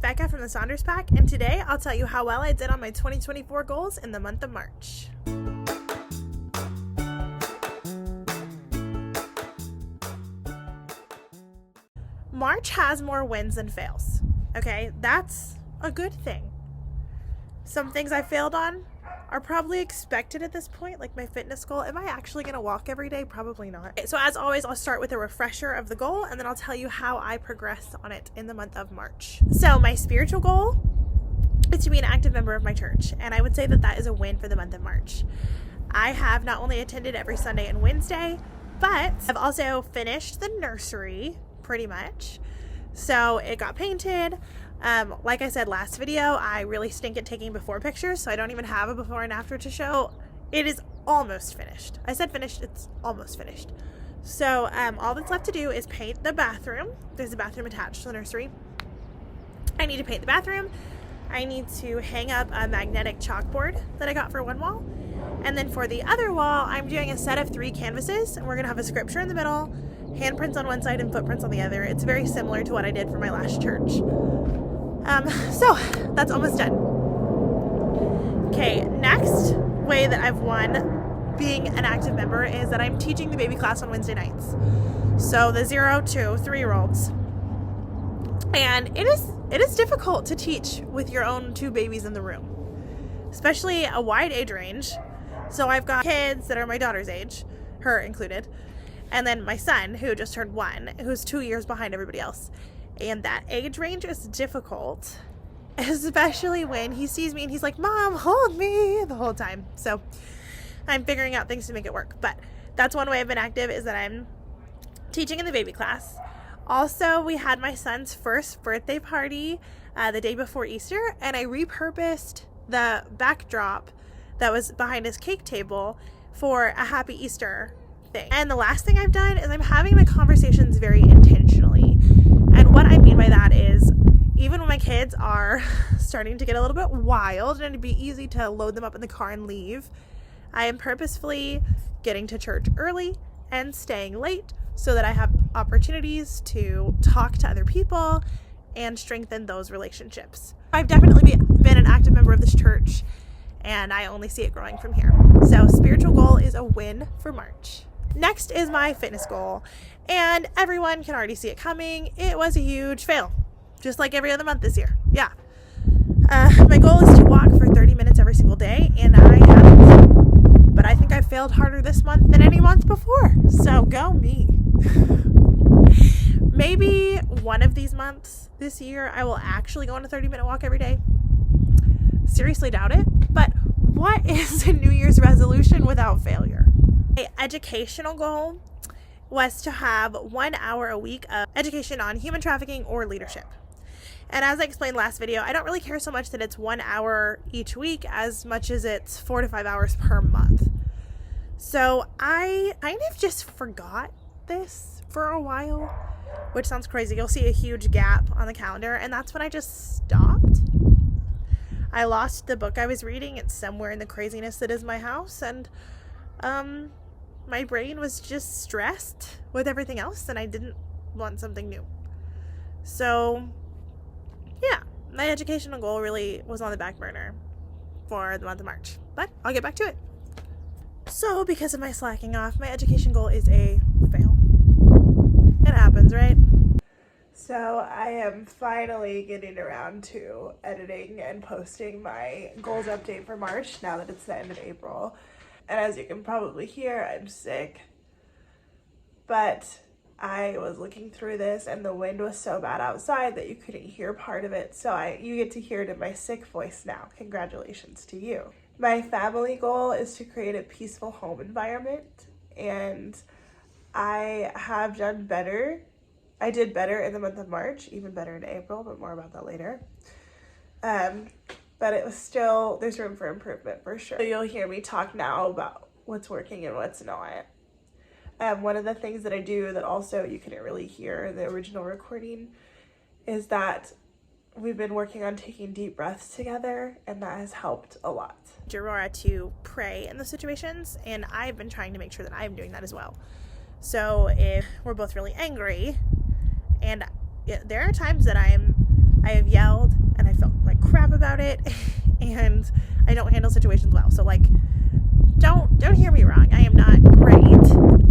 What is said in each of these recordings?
Becca from the Saunders Pack, and today I'll tell you how well I did on my 2024 goals in the month of March. March has more wins than fails. Okay, that's a good thing. Some things I failed on are probably expected at this point, like my fitness goal. Am I actually going to walk every day? Probably not. So as always, I'll start with a refresher of the goal, and then I'll tell you how I progressed on it in the month of March. So my spiritual goal is to be an active member of my church, and I would say that that is a win for the month of March. I have not only attended every Sunday and Wednesday, but I've also finished the nursery pretty much. So it got painted. Like I said last video, I really stink at taking before pictures, so I don't even have a before and after to show. It is almost finished. I said finished, it's almost finished. So all that's left to do is paint the bathroom. There's a bathroom attached to the nursery. I need to paint the bathroom. I need to hang up a magnetic chalkboard that I got for one wall. And then for the other wall, I'm doing a set of 3 canvases, and we're gonna have a scripture in the middle, handprints on one side and footprints on the other. It's very similar to what I did for my last church. So that's almost done. Okay, next way that I've won being an active member is that I'm teaching the baby class on Wednesday nights. So the 0 to 3-year-olds. And it is difficult to teach with your own 2 babies in the room, especially a wide age range. So I've got kids that are my daughter's age, her included, and then my son, who just turned 1, who's 2 years behind everybody else. And that age range is difficult, especially when he sees me and he's like, "Mom, hold me," the whole time. So I'm figuring out things to make it work. But that's one way I've been active, is that I'm teaching in the baby class. Also, we had my son's first birthday party the day before Easter, and I repurposed the backdrop that was behind his cake table for a Happy Easter thing. And the last thing I've done is I'm having my conversations very intentionally. And what I mean by that is, even when my kids are starting to get a little bit wild and it'd be easy to load them up in the car and leave, I am purposefully getting to church early and staying late so that I have opportunities to talk to other people and strengthen those relationships. I've definitely been an active member of this church, and I only see it growing from here. So spiritual goal is a win for March. Next is my fitness goal, and everyone can already see it coming. It was a huge fail, just like every other month this year. Yeah. My goal is to walk for 30 minutes every single day, and I haven't. But I think I failed harder this month than any month before. So go me. Maybe one of these months this year, I will actually go on a 30-minute walk every day. Seriously doubt it. But what is a New Year's resolution without failure? My educational goal was to have 1 hour a week of education on human trafficking or leadership. And as I explained last video, I don't really care so much that it's 1 hour each week as much as it's 4 to 5 hours per month. So I kind of just forgot this for a while, which sounds crazy. You'll see a huge gap on the calendar, and that's when I just stopped. I lost the book I was reading. It's somewhere in the craziness that is my house, and my brain was just stressed with everything else, and I didn't want something new. So yeah, my educational goal really was on the back burner for the month of March, but I'll get back to it. So because of my slacking off, my education goal is a fail. It happens, right? So I am finally getting around to editing and posting my goals update for March now that it's the end of April. And as you can probably hear, I'm sick. But I was looking through this and the wind was so bad outside that you couldn't hear part of it. So you get to hear it in my sick voice now. Congratulations to you. My family goal is to create a peaceful home environment, and I have done better. I did better in the month of March, even better in April, but more about that later. But it was still, there's room for improvement for sure. So you'll hear me talk now about what's working and what's not. One of the things that I do that also you couldn't really hear in the original recording is that we've been working on taking deep breaths together, and that has helped a lot. Aurora to pray in those situations, and I've been trying to make sure that I'm doing that as well. So if we're both really angry, and there are times that I have yelled about it, and I don't handle situations well. So like, don't hear me wrong. I am not great,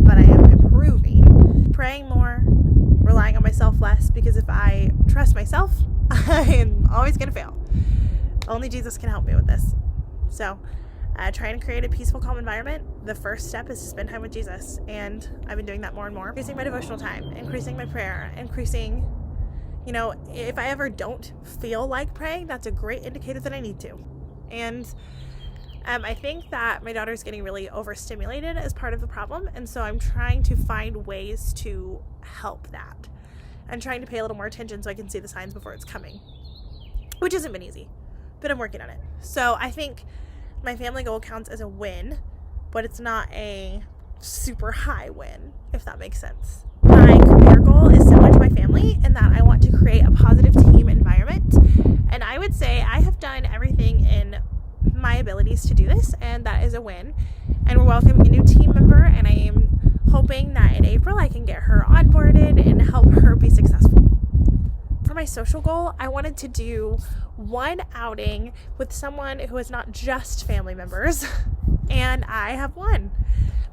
but I am improving. Praying more, relying on myself less, because if I trust myself, I am always going to fail. Only Jesus can help me with this. So trying to create a peaceful, calm environment. The first step is to spend time with Jesus, and I've been doing that more and more. Increasing my devotional time, increasing my prayer, increasing, if I ever don't feel like praying, that's a great indicator that I need to. And I think that my daughter's getting really overstimulated as part of the problem, and so I'm trying to find ways to help that. I'm trying to pay a little more attention so I can see the signs before it's coming, which hasn't been easy, but I'm working on it. So I think my family goal counts as a win, but it's not a super high win, if that makes sense. My career goal is similar to my family in that I want to create a positive team environment, and I would say I have done everything in my abilities to do this, and that is a win. And we're welcoming a new team member, and I am hoping that in April I can get her onboarded and help her be successful. For my social goal, I wanted to do one outing with someone who is not just family members, and I have won.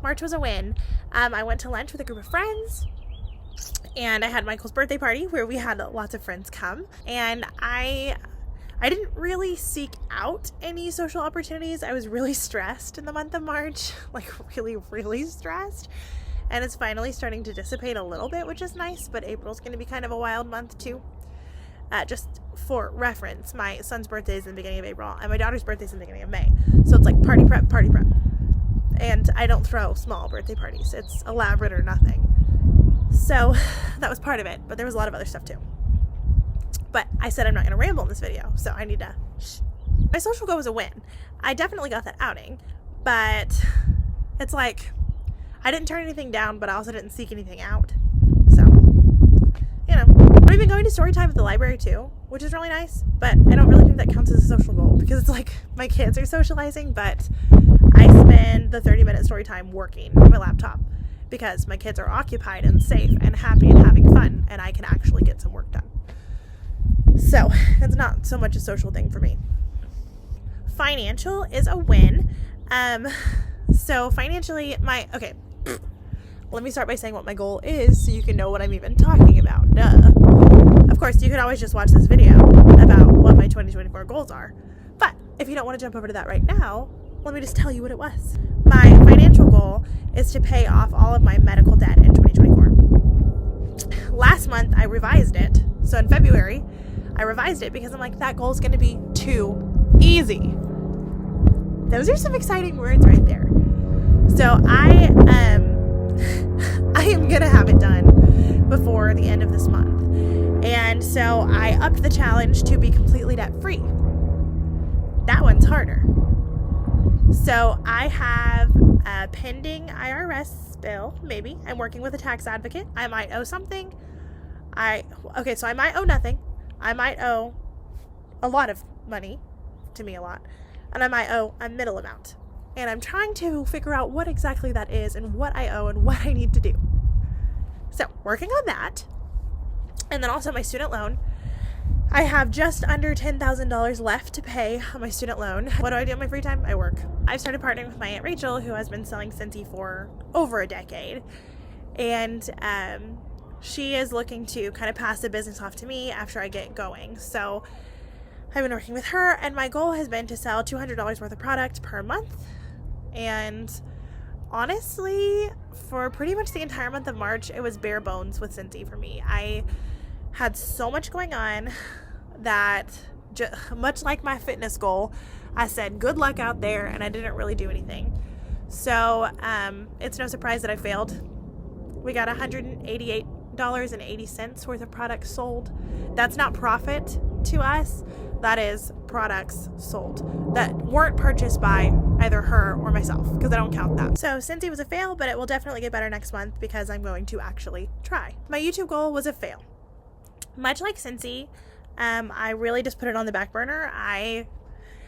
March was a win. I went to lunch with a group of friends, and I had Michael's birthday party where we had lots of friends come, and I didn't really seek out any social opportunities. I was really stressed in the month of March, like really, really stressed. And it's finally starting to dissipate a little bit, which is nice, but April's going to be kind of a wild month too. Just for reference, my son's birthday is in the beginning of April, and my daughter's birthday is in the beginning of May. So it's like party prep. And I don't throw small birthday parties. It's elaborate or nothing. So that was part of it, but there was a lot of other stuff too. But I said I'm not going to ramble in this video, so I need to shh. My social goal was a win. I definitely got that outing, but it's like I didn't turn anything down, but I also didn't seek anything out. So, we've been going to story time at the library too, which is really nice, but I don't really think that counts as a social goal because it's like my kids are socializing, but I spend the 30-minute story time working on my laptop because my kids are occupied and safe and happy and having fun, and I can actually get some work done. So it's not so much a social thing for me. Financial is a win. So financially, let me start by saying what my goal is so you can know what I'm even talking about. Duh. Of course, you could always just watch this video about what my 2024 goals are. But if you don't want to jump over to that right now, let me just tell you what it was. My financial goal is to pay off all of my medical debt in 2024. Last month, I revised it. So in February, I revised it because I'm like, that goal is going to be too easy. Those are some exciting words right there. So I am going to have it done before the end of this month. And so I upped the challenge to be completely debt free. That one's harder. So I have a pending IRS bill, maybe. I'm working with a tax advocate. I might owe something. So I might owe nothing. I might owe a lot of money, to me a lot, and I might owe a middle amount. And I'm trying to figure out what exactly that is and what I owe and what I need to do. So working on that. And then also my student loan. I have just under $10,000 left to pay on my student loan. What do I do in my free time? I work. I've started partnering with my Aunt Rachel, who has been selling Scentsy for over a decade. And she is looking to kind of pass the business off to me after I get going. So I've been working with her, and my goal has been to sell $200 worth of product per month. And honestly, for pretty much the entire month of March, it was bare bones with Scentsy for me. I had so much going on that, much like my fitness goal, I said, good luck out there, and I didn't really do anything. So it's no surprise that I failed. We got $188.80 worth of products sold. That's not profit to us. That is products sold that weren't purchased by either her or myself, because I don't count that. So Scentsy was a fail, but it will definitely get better next month because I'm going to actually try. My YouTube goal was a fail. Much like Scentsy, I really just put it on the back burner. I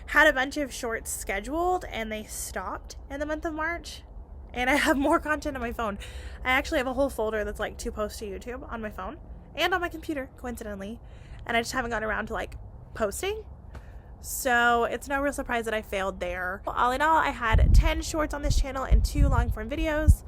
had a bunch of shorts scheduled and they stopped in the month of March, and I have more content on my phone. I actually have a whole folder that's like to post to YouTube on my phone and on my computer, coincidentally, and I just haven't gotten around to like posting. So it's no real surprise that I failed there. All in all, I had 10 shorts on this channel and 2 long form videos,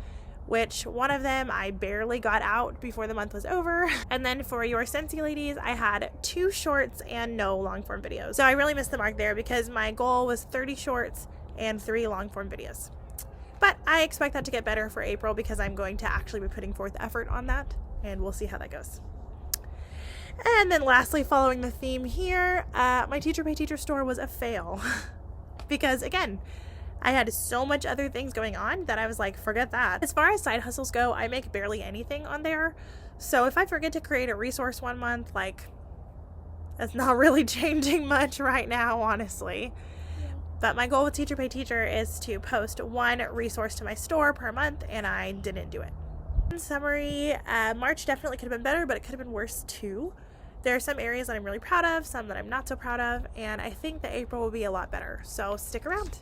which one of them I barely got out before the month was over. And then for your Scentsy ladies, I had 2 shorts and no long form videos. So I really missed the mark there because my goal was 30 shorts and 3 long form videos. But I expect that to get better for April because I'm going to actually be putting forth effort on that, and we'll see how that goes. And then lastly, following the theme here, my Teacher Pay Teacher store was a fail because again, I had so much other things going on that I was like, forget that. As far as side hustles go, I make barely anything on there. So if I forget to create a resource one month, like, that's not really changing much right now, honestly. But my goal with Teacher Pay Teacher is to post 1 resource to my store per month, and I didn't do it. In summary, March definitely could have been better, but it could have been worse too. There are some areas that I'm really proud of, some that I'm not so proud of, and I think that April will be a lot better. So stick around.